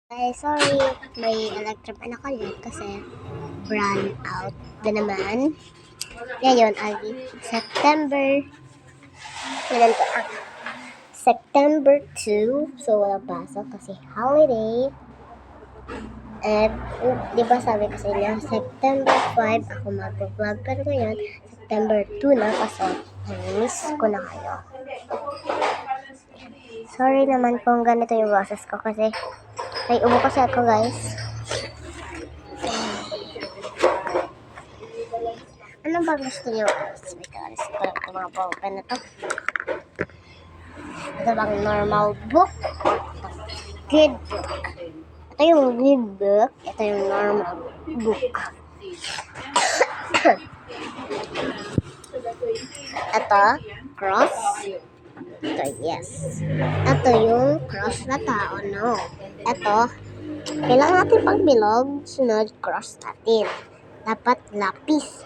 Ay, sorry, may electric pan ako ulit kasi brand out na naman. Ngayon ay kailan to? September 2, so walang pasok kasi holiday. At, di ba sabi ko sa inyo, September 5 ako mag-vlog, pero ngayon, September 2 na kasi miss ko na kayo. Sorry naman kung ganito yung boses ko kasi may ubo kasi ako, guys. Ano ba gusto niyo? Wait, alis ko lang itong mga ballpen na to. Ito bang normal book? Good book. Ito yung good book. Ito yung normal book. Ito, cross. Ito, yes. Ito yung cross na tao, no. Ito, kailangan natin pagbilog, sunod, cross natin. Dapat lapis.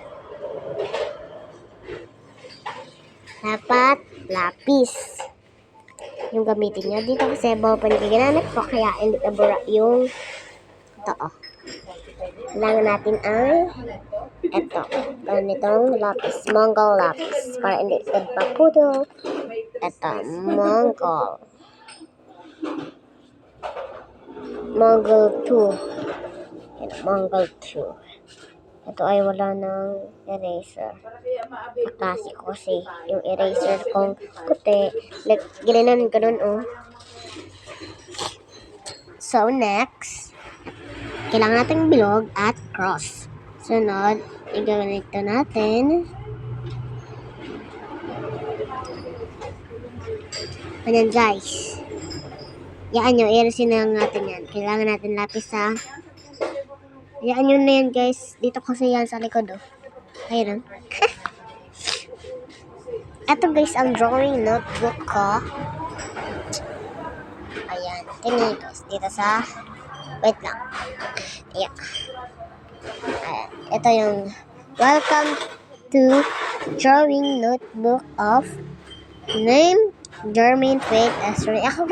Yung gamitin nyo. Dito kasi ballpen yung ginamit ko, kaya hindi nabura yung ito, oh. Kailangan natin ang ito. Ganitong lapis. Mongol lapis. Para hindi nagpaputo. Ito. Mongol 2. Yan, Mongol 2. Ito ay wala ng eraser. Kasi ko kasi yung eraser kong puti. Ginanon ganun, oh. So, next, kailangan natin bilog at cross. Sunod, i-ganito natin. Ayan, guys. Yaan nyo, i-erasin na natin yan. Kailangan natin lapis sa... Yaan nyo na yan, guys. Dito kasi yan sa likod, oh. Ayun, oh. Ito, guys, ang drawing notebook ko. Ayan. Tingnan, guys. Dito sa... Wait lang. Ayan. Ito yung welcome to drawing notebook of name Jermaine Faith Esri. Ako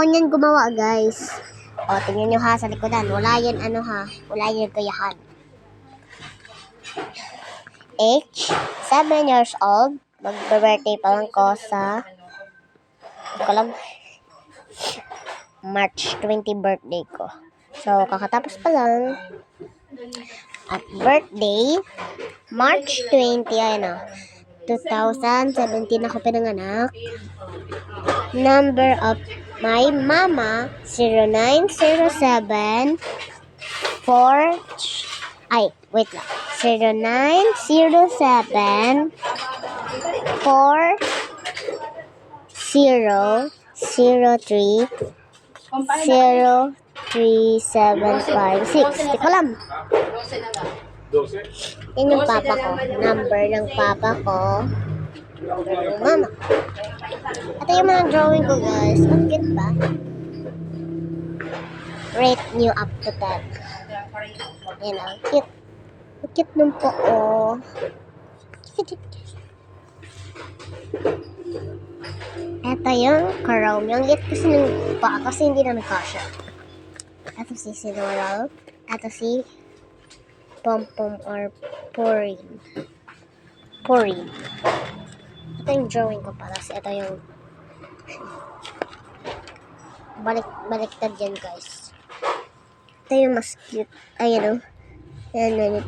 niyan gumawa, guys. O, tingnan nyo ha sa likodan. Wala yan wala yan kayahan. Age 7 years old. Mag-birthday pa lang ko sa March 20 birthday ko. So, kakatapos pa lang. At birthday, March 20, 2017 ako pinanganak. Number of my mama, 0907 0907 4003 03756. Di ko alam. Yan yung papa ko. Number ng papa ko. Number ng mama. Ito yung mga drawing ko, guys. Ang cute ba? Rate nyo up to 10. Yan ang cute. Ang cute nung po, oh. Ito yung Chrome. Yung cute kasi nung pa kasi hindi na nagkasya. Ito si Sinoral. Ito si Pom-Pom or Porin. Ito yung drawing ko para kasi ito yung baliktad yan, guys. Ito yung mas cute. Ayan, oh. Ayan.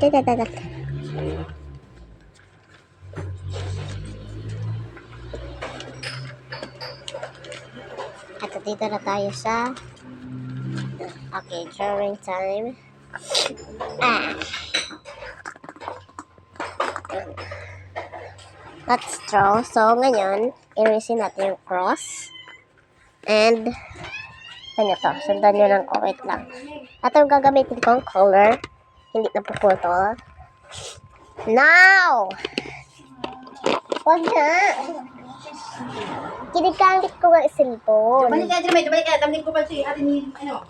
At dito na tayo sa okay, drawing time. Let's draw. So, ngayon, erasin natin yung cross. And, ano to? Sundan nyo lang ko. Wait lang. At yung gagamitin kong color. Hindi na puputol. Now! Wag na! Kinikamit ko nga cellphone. Balik ka, Jermaine. Balik ka. Damnig ko pa si ate ni, ano?